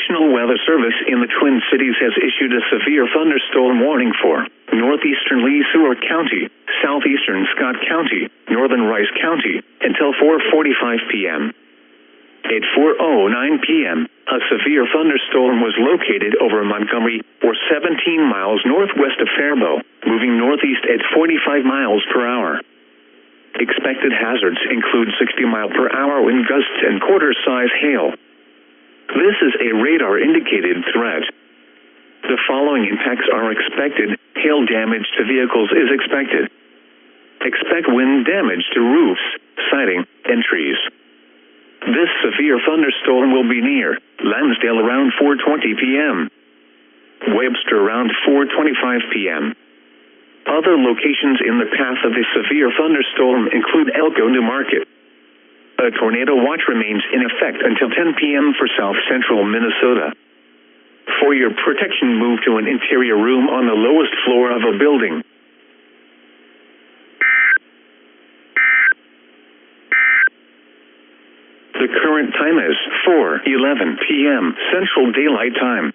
National Weather Service in the Twin Cities has issued a severe thunderstorm warning for northeastern Lee Seward County, southeastern Scott County, northern Rice County, until 4:45 p.m. At 4:09 p.m., a severe thunderstorm was located over Montgomery, or 17 miles northwest of Faribault, moving northeast at 45 miles per hour. Expected hazards include 60-mile-per-hour wind gusts and quarter-size hail. This is a radar-indicated threat. The following impacts are expected. Hail damage to vehicles is expected. Expect wind damage to roofs, siding, and trees. This severe thunderstorm will be near Lansdale around 4:20 p.m. Webster around 4:25 p.m. Other locations in the path of the severe thunderstorm include Elko, New Market. A tornado watch remains in effect until 10 p.m. for south-central Minnesota. For your protection, move to an interior room on the lowest floor of a building. The current time is 4:11 p.m. Central Daylight Time.